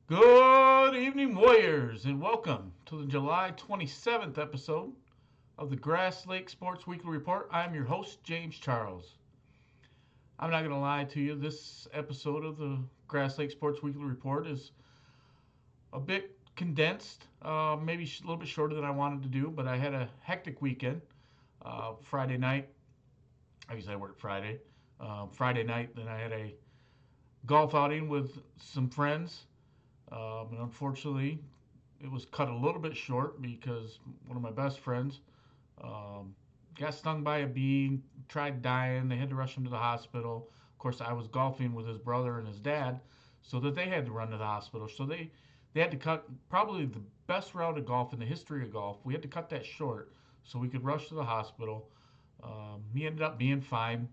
Good evening, Warriors, and welcome to the July 27th episode of the Grass Lake Sports Weekly Report. I'm your host, James Charles. I'm not going to lie to you, this episode of the Grass Lake Sports Weekly Report is a bit condensed, maybe a little bit shorter than I wanted to do, but I had a hectic weekend. Friday night, obviously I worked Friday. Friday night, then I had a golf outing with some friends. And unfortunately, it was cut a little bit short because one of my best friends got stung by a bee, tried dying. They had to rush him to the hospital. Of course, I was golfing with his brother and his dad, so that they had to run to the hospital. So they had to cut probably the best round of golf in the history of golf. We had to cut that short so we could rush to the hospital. He ended up being fine.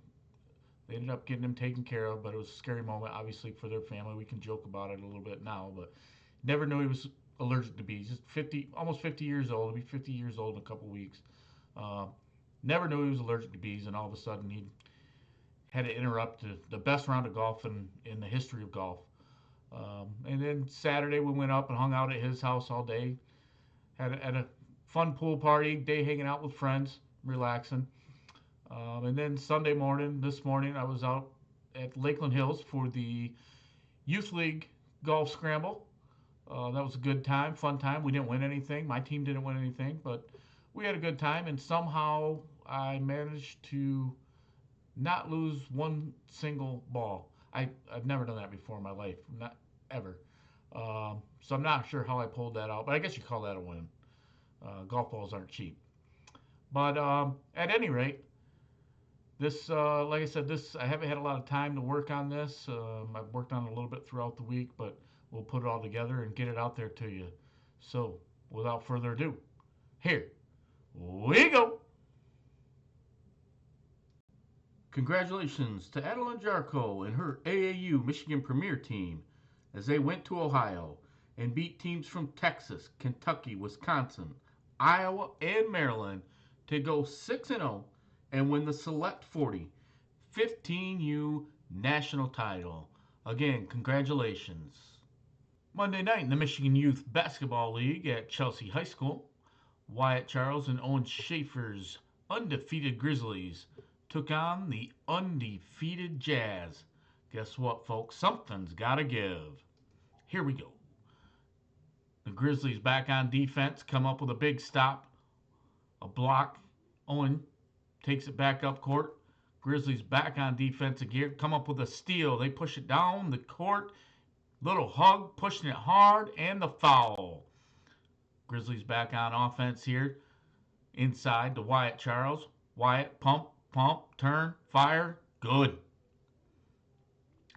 They ended up getting him taken care of, but it was a scary moment, obviously, for their family. We can joke about it a little bit now, but never knew he was allergic to bees. Just 50, almost 50 years old. He'll be 50 years old in a couple weeks. Uh, Never knew he was allergic to bees, and all of a sudden he had to interrupt the best round of golf in the history of golf. And then Saturday we went up and hung out at his house all day. Had a fun pool party, day hanging out with friends, relaxing. And then Sunday morning, this morning, I was out at Lakeland Hills for the Youth League Golf Scramble. That was a good time, fun time. We didn't win anything. My team didn't win anything, but we had a good time. And somehow I managed to not lose one single ball. I've never done that before in my life, not ever. So I'm not sure how I pulled that out, but I guess you call that a win. Golf balls aren't cheap. But at any rate, this, like I said, this I haven't had a lot of time to work on this. I've worked on it a little bit throughout the week, but we'll put it all together and get it out there to you. So, without further ado, here we go. Congratulations to Adeline Jarko and her AAU Michigan Premier team as they went to Ohio and beat teams from Texas, Kentucky, Wisconsin, Iowa, and Maryland to go 6-0 and win the Select 40 15U national title. Again, congratulations. Monday night in the Michigan Youth Basketball League at Chelsea High School, Wyatt Charles and Owen Schaefer's undefeated Grizzlies took on the undefeated Jazz. Guess what, folks? Something's got to give. Here we go. The Grizzlies back on defense, come up with a big stop, a block. Owen takes it back up court. Grizzlies back on defense again, come up with a steal. They push it down the court. Little hug, pushing it hard, and the foul. Grizzlies back on offense here. Inside to Wyatt Charles. Wyatt, pump, turn, fire. Good.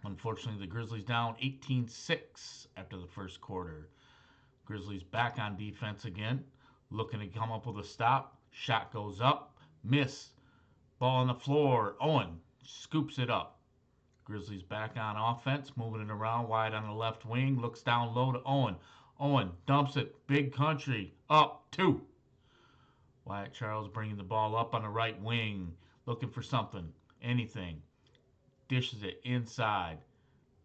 Unfortunately, the Grizzlies down 18-6 after the first quarter. Grizzlies back on defense again. Looking to come up with a stop. Shot goes up. Miss. Ball on the floor. Owen scoops it up. Grizzlies back on offense. Moving it around. Wide on the left wing. Looks down low to Owen. Owen dumps it. Big country. Up. 2. Wyatt Charles bringing the ball up on the right wing. Looking for something. Anything. Dishes it inside.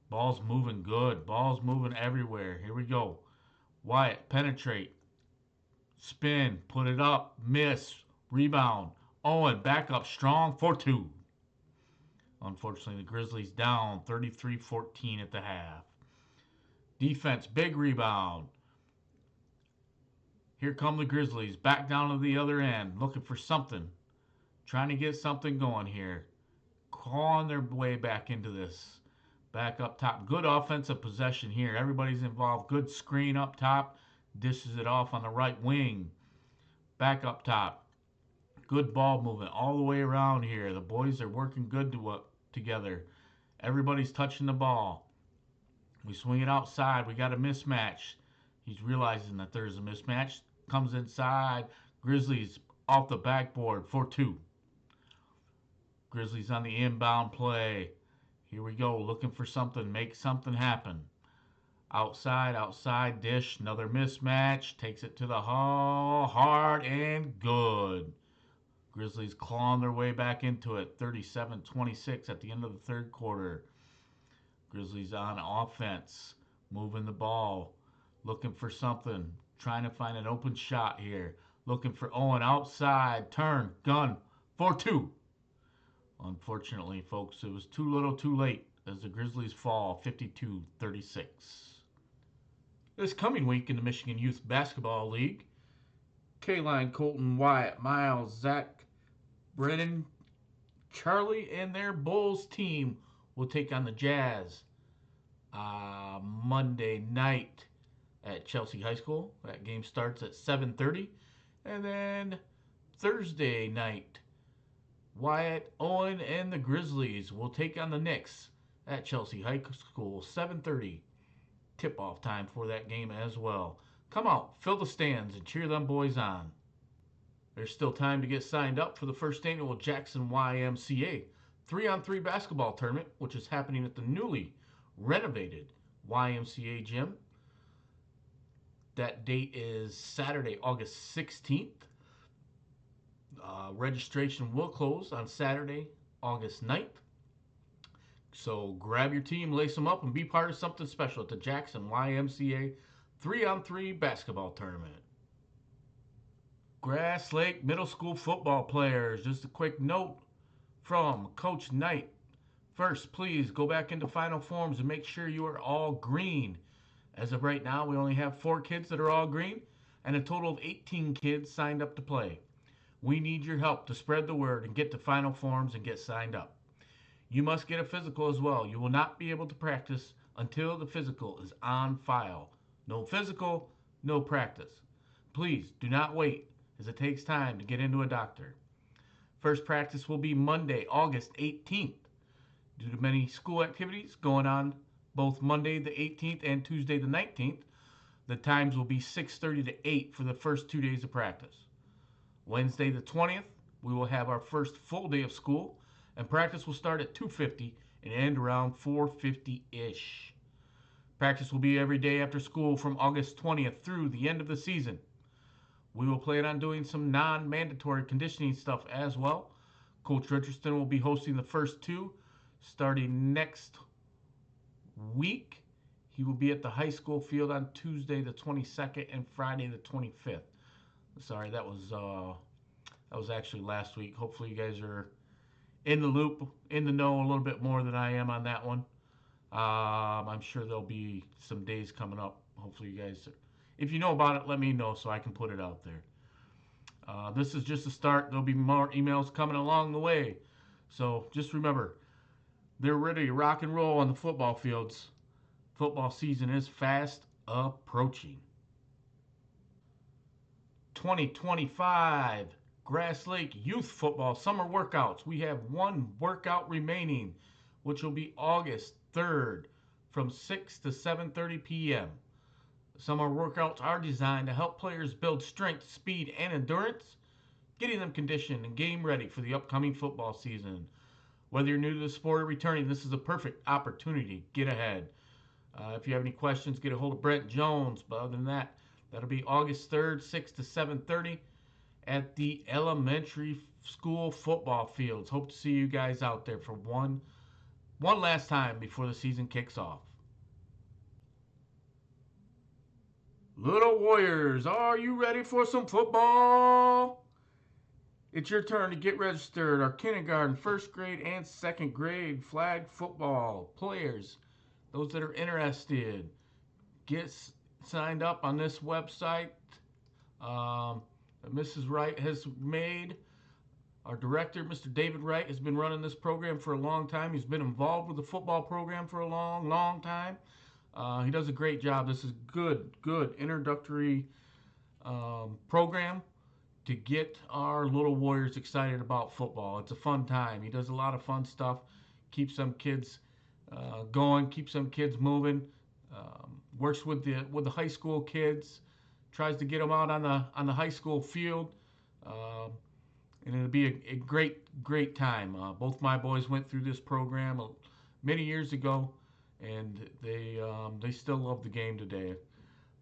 Ball's moving good. Ball's moving everywhere. Here we go. Wyatt penetrate. Spin. Put it up. Miss. Rebound. Owen back up strong for 2. Unfortunately, the Grizzlies down 33-14 at the half. Defense, big rebound. Here come the Grizzlies back down to the other end, looking for something. Trying to get something going here. Clawing their way back into this. Back up top. Good offensive possession here. Everybody's involved. Good screen up top. Dishes it off on the right wing. Back up top. Good ball movement all the way around here. The boys are working good together. Everybody's touching the ball. We swing it outside. We got a mismatch. He's realizing that there's a mismatch. Comes inside. Grizzlies off the backboard for 2. Grizzlies on the inbound play. Here we go. Looking for something. Make something happen. Outside dish. Another mismatch. Takes it to the hole. Hard and good. Grizzlies clawing their way back into it. 37-26 at the end of the third quarter. Grizzlies on offense. moving the ball, looking for something, trying to find an open shot here, looking for Owen outside, turn, gun, 4-2. Unfortunately, folks, it was too little too late as the Grizzlies fall 52-36. This coming week in the Michigan Youth Basketball League, Kayline, Colton, Wyatt, Miles, Zach, Brennan, Charlie, and their Bulls team will take on the Jazz Monday night at Chelsea High School. That game starts at 7:30. And then Thursday night, Wyatt, Owen, and the Grizzlies will take on the Knicks at Chelsea High School. 7:30 tip-off time for that game as well. Come out, fill the stands, and cheer them boys on. There's still time to get signed up for the first annual Jackson YMCA 3-on-3 basketball tournament, which is happening at the newly renovated YMCA gym. That date is Saturday, August 16th. Registration will close on Saturday, August 9th. So grab your team, lace them up, and be part of something special at the Jackson YMCA 3-on-3 basketball tournament. Grass Lake Middle School football players, just a quick note from Coach Knight. First, please go back into final forms and make sure you are all green. As of right now, we only have 4 kids that are all green and a total of 18 kids signed up to play. We need your help to spread the word and get to final forms and get signed up. You must get a physical as well. You will not be able to practice until the physical is on file. No physical, no practice. Please do not wait, as it takes time to get into a doctor. First practice will be Monday, August 18th. Due to many school activities going on both Monday the 18th and Tuesday the 19th, the times will be 6:30 to 8 for the first 2 days of practice. Wednesday the 20th, we will have our first full day of school, and practice will start at 2:50 and end around 4:50-ish. Practice will be every day after school from August 20th through the end of the season. We will plan on doing some non-mandatory conditioning stuff as well. Coach Richardson will be hosting the first 2 starting next week. He will be at the high school field on Tuesday the 22nd and Friday the 25th. Sorry, that was actually last week. Hopefully you guys are in the loop, in the know a little bit more than I am on that one. I'm sure there'll be some days coming up. Hopefully you guys, if you know about it, let me know so I can put it out there. This is just a start. There'll be more emails coming along the way. So just remember, they're ready to rock and roll on the football fields. Football season is fast approaching. 2025 Grass Lake Youth Football Summer Workouts. We have one workout remaining, which will be August 3rd from 6 to 7:30 p.m. Summer workouts are designed to help players build strength, speed, and endurance, getting them conditioned and game ready for the upcoming football season. Whether you're new to the sport or returning, this is a perfect opportunity to get ahead. If you have any questions, get a hold of Brent Jones. But other than that, that'll be August 3rd, 6 to 7:30 at the elementary school football fields. Hope to see you guys out there for one last time before the season kicks off. Little Warriors, are you ready for some football? It's your turn to get registered. Our kindergarten, first grade, and second grade flag football players, those that are interested, get signed up on this website. Mrs. Wright has made. Our director, Mr. David Wright, has been running this program for a long time. He's been involved with the football program for a long, long time. He does a great job. This is good introductory program to get our little Warriors excited about football. It's a fun time. He does a lot of fun stuff, keeps some kids going, keeps some kids moving. Works with the high school kids, tries to get them out on the high school field, and it'll be a great time. Both my boys went through this program many years ago, and they still love the game today.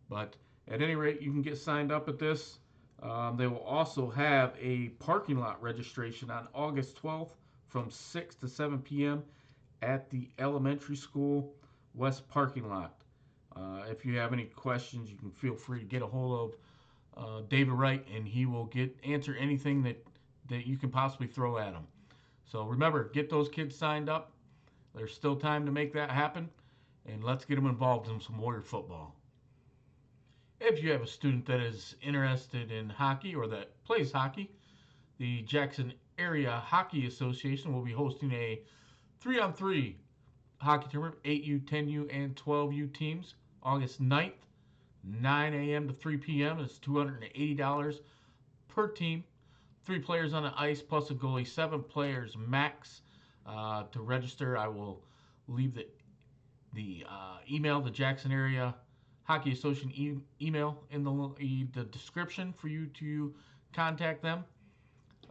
But at any rate, you can get signed up at this. They will also have a parking lot registration on August 12th from 6 to 7 p.m. at the elementary school west parking lot. If you have any questions, you can feel free to get a hold of David Wright, and he will answer anything that you can possibly throw at him. So remember, get those kids signed up. There's still time to make that happen, and let's get them involved in some Warrior football. If you have a student that is interested in hockey or that plays hockey, the Jackson Area Hockey Association will be hosting a 3-on-3 hockey tournament, 8U, 10U, and 12U teams, August 9th, 9 a.m. to 3 p.m. It's $280 per team. 3 players on the ice plus a goalie, 7 players max. To register, I will leave the email, the Jackson Area Hockey Association email in the description for you to contact them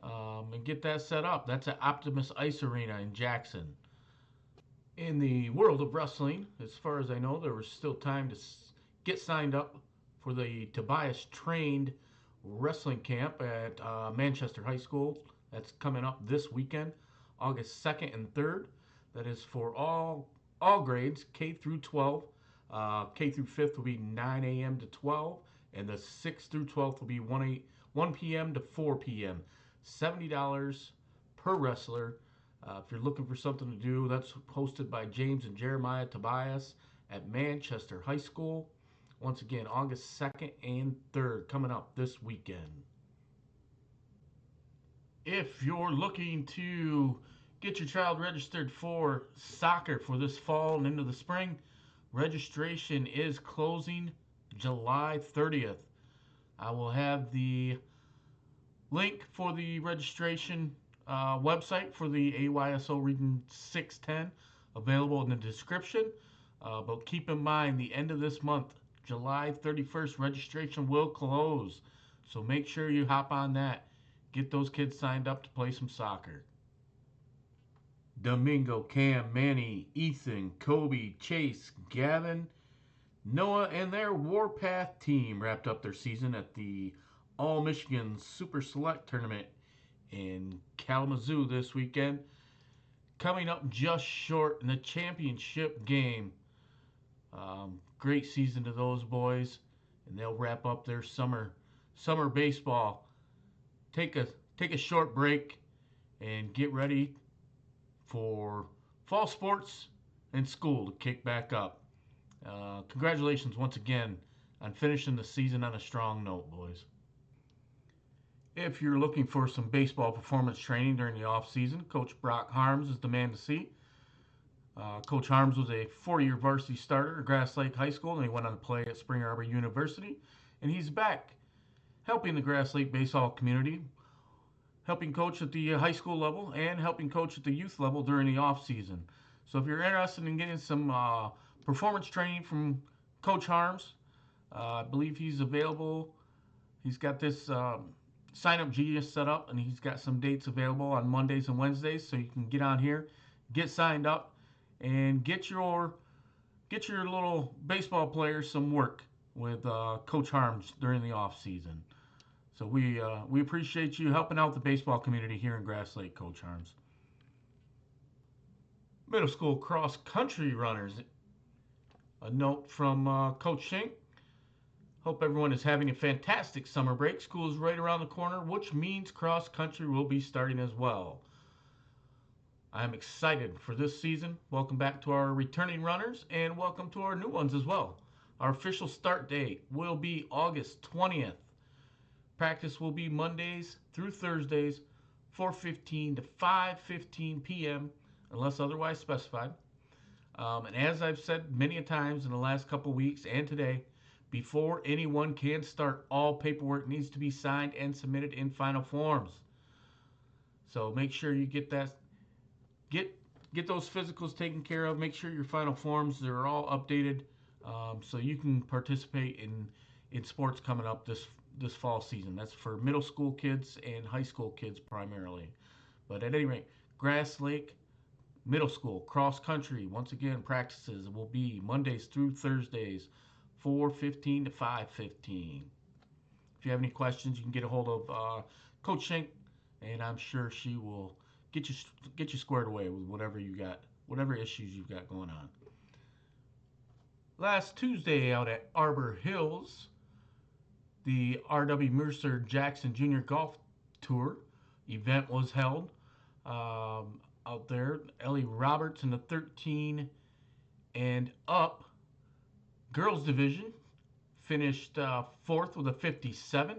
and get that set up. That's at Optimus Ice Arena in Jackson. In the world of wrestling, as far as I know, there was still time to get signed up for the Tobias Trained Wrestling Camp at Manchester High School. That's coming up this weekend, August 2nd and 3rd. That is for all grades, K through 12. K through 5th will be 9 a.m. to 12, and the 6th through 12th will be 1 p.m. to 4 p.m. $70 per wrestler. If you're looking for something to do, that's hosted by James and Jeremiah Tobias at Manchester High School. Once again, August 2nd and 3rd, coming up this weekend. If you're looking to get your child registered for soccer for this fall and into the spring, registration is closing July 30th. I will have the link for the registration website for the AYSO Region 610 available in the description. But keep in mind, the end of this month, July 31st, registration will close. So make sure you hop on that. Get those kids signed up to play some soccer. Domingo, Cam, Manny, Ethan, Kobe, Chase, Gavin, Noah, and their Warpath team wrapped up their season at the All-Michigan Super Select Tournament in Kalamazoo this weekend. Coming up just short in the championship game. Great season to those boys, and they'll wrap up their summer baseball. Take a short break and get ready for fall sports and school to kick back up. Congratulations once again on finishing the season on a strong note, boys. If you're looking for some baseball performance training during the off season, Coach Brock Harms is the man to see. Coach Harms was a 4-year varsity starter at Grass Lake High School, and he went on to play at Spring Arbor University. And he's back helping the Grass Lake baseball community, helping coach at the high school level and helping coach at the youth level during the off season. So if you're interested in getting some performance training from Coach Harms, I believe he's available. He's got this Sign Up Genius set up, and he's got some dates available on Mondays and Wednesdays, so you can get on here, get signed up, and get your little baseball players some work with Coach Harms during the off season. So we appreciate you helping out the baseball community here in Grass Lake, Coach Harms. Middle school cross country runners. A note from Coach Schinck. Hope everyone is having a fantastic summer break. School is right around the corner, which means cross country will be starting as well. I'm excited for this season. Welcome back to our returning runners, and welcome to our new ones as well. Our official start date will be August 20th. Practice will be Mondays through Thursdays, 4:15 to 5:15 p.m., unless otherwise specified. And as I've said many a times in the last couple weeks and today, before anyone can start, all paperwork needs to be signed and submitted in final forms. So make sure you get that, get those physicals taken care of. Make sure your final forms are all updated, so you can participate in sports coming up this fall season. That's for middle school kids and high school kids primarily. But at any rate, Grass Lake Middle School cross country, once again, practices will be Mondays through Thursdays, 4:15 to 5:15. If you have any questions, you can get a hold of Coach Schinck, and I'm sure she will get you, squared away with whatever you got, whatever issues you've got going on. Last Tuesday out at Arbor Hills, the R.W. Mercer Jackson Jr. Golf Tour event was held out there. Ellie Roberts in the 13 and up girls division finished fourth with a 57.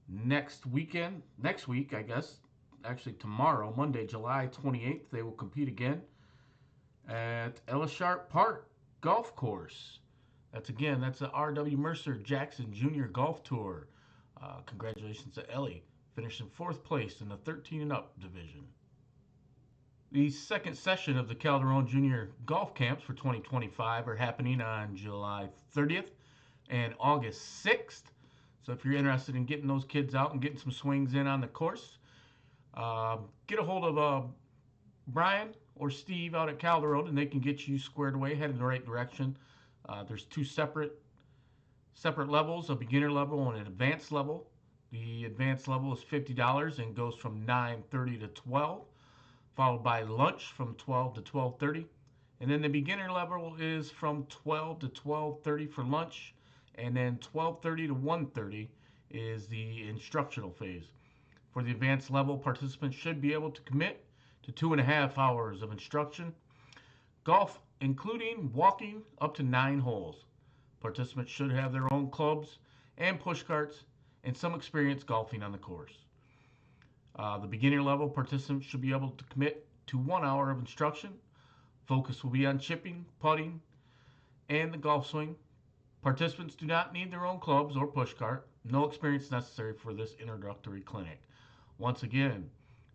Next week, I guess, actually tomorrow, Monday, July 28th, they will compete again at Ellisharp Park Golf Course. That's the R.W. Mercer Jackson Jr. Golf Tour. Congratulations to Ellie, finishing fourth place in the 13 and up division. The second session of the Calderon Junior Golf Camps for 2025 are happening on July 30th and August 6th. So if you're interested in getting those kids out and getting some swings in on the course, get a hold of Brian or Steve out at Calderon, and they can get you squared away, head in the right direction. There's two separate levels, a beginner level and an advanced level. The advanced level is $50 and goes from 9:30 to 12, followed by lunch from 12 to 12:30. And then the beginner level is from 12 to 12:30 for lunch, and then 12:30 to 1:30 is the instructional phase. For the advanced level, participants should be able to commit to 2.5 hours of instruction. Golf, including walking up to 9 holes. Participants should have their own clubs and push carts and some experience golfing on the course. The beginner level participants should be able to commit to 1 hour of instruction. Focus will be on chipping, putting, and the golf swing. Participants do not need their own clubs or push cart. No experience necessary for this introductory clinic. Once again,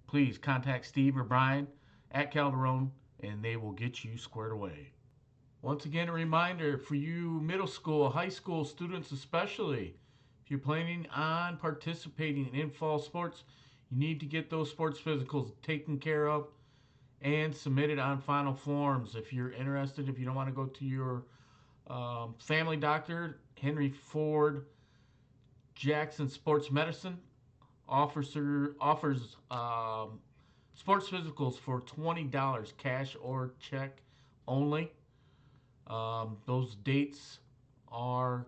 please contact Steve or Brian at Calderon and they will get you squared away. Once again, a reminder for you middle school, high school students especially, if you're planning on participating in fall sports, you need to get those sports physicals taken care of and submitted on final forms. If you're interested, if you don't want to go to your family doctor, Henry Ford Jackson Sports Medicine offers sports physicals for $20 cash or check only. Those dates are,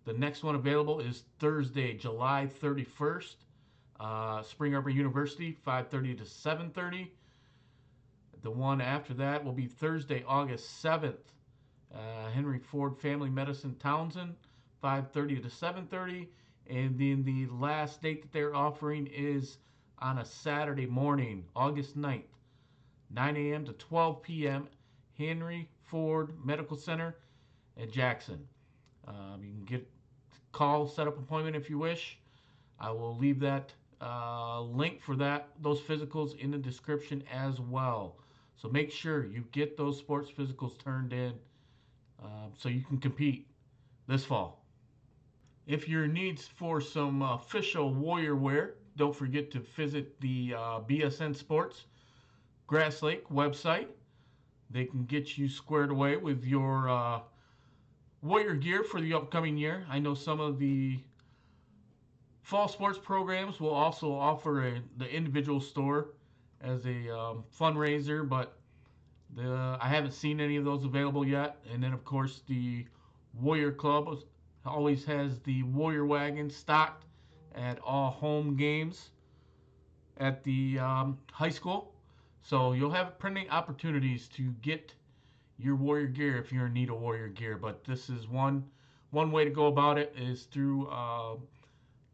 the next one available is Thursday, July 31st, Spring Arbor University, 5:30 to 7:30. The one after that will be Thursday, August 7th, Henry Ford Family Medicine Townsend, 5:30 to 7:30. And then the last date that they're offering is on a Saturday morning, August 9th, 9 a.m. to 12 p.m., Henry Ford Medical Center at Jackson. You can set up an appointment if you wish. I will leave that link for those physicals in the description as well. So make sure you get those sports physicals turned in so you can compete this fall. If your needs for some official Warrior wear, don't forget to visit the BSN Sports Grass Lake website. They can get you squared away with your Warrior gear for the upcoming year. I know some of the fall sports programs will also offer the individual store as a fundraiser, but I haven't seen any of those available yet. And then, of course, the Warrior Club always has the Warrior wagon stocked at all home games at the high school. So you'll have plenty opportunities to get your Warrior gear if you're in need of Warrior gear. But this is one way to go about it is through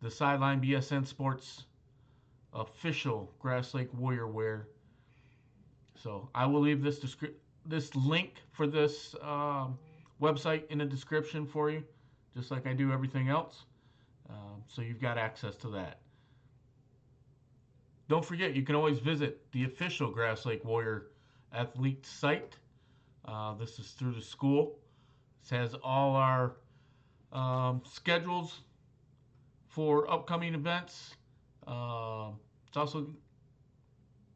the Sideline BSN Sports official Grass Lake Warrior wear. So I will leave this link for this website in the description for you, just like I do everything else. So you've got access to that. Don't forget, you can always visit the official Grass Lake Warrior Athlete site. This is through the school. This has all our schedules for upcoming events. It's also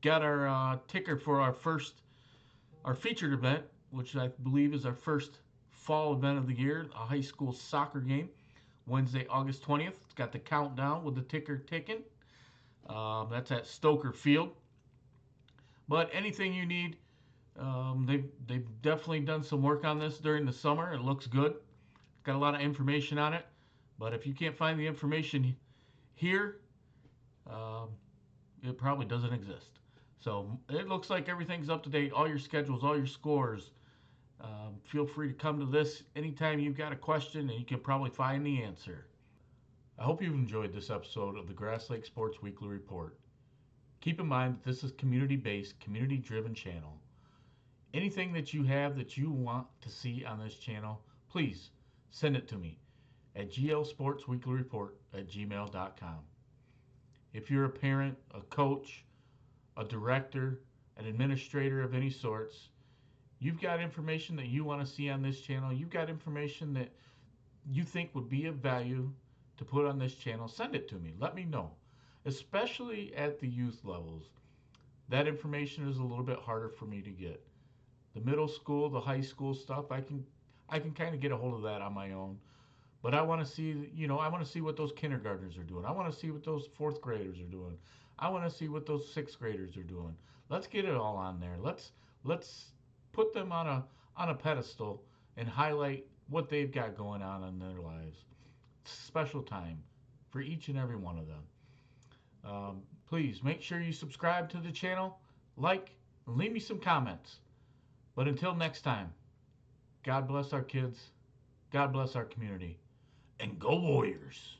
got our ticker for our featured event, which I believe is our first fall event of the year, a high school soccer game, Wednesday, August 20th. It's got the countdown with the ticker ticking. That's at Stoker Field. But anything you need They've definitely done some work on this during the summer. It looks good. Got a lot of information on it. But if you can't find the information here, um, it probably doesn't exist. So it looks like everything's up to date. All your schedules, all your scores. Feel free to come to this anytime you've got a question, and you can probably find the answer. I hope you've enjoyed this episode of the Grass Lake Sports Weekly Report. Keep in mind that this is community-based, community-driven channel. Anything that you have that you want to see on this channel, please send it to me at glsportsweeklyreport@gmail.com. If you're a parent, a coach, a director, an administrator of any sorts, you've got information that you want to see on this channel, you've got information that you think would be of value to put on this channel, send it to me. Let me know. Especially at the youth levels. That information is a little bit harder for me to get. The middle school, the high school stuff, I can kind of get a hold of that on my own. But I want to see, I want to see what those kindergartners are doing. I want to see what those fourth graders are doing. I want to see what those sixth graders are doing. Let's get it all on there. Let's put them on a pedestal and highlight what they've got going on in their lives. It's a special time for each and every one of them. Please make sure you subscribe to the channel, like, and leave me some comments. But until next time, God bless our kids, God bless our community, and go Warriors!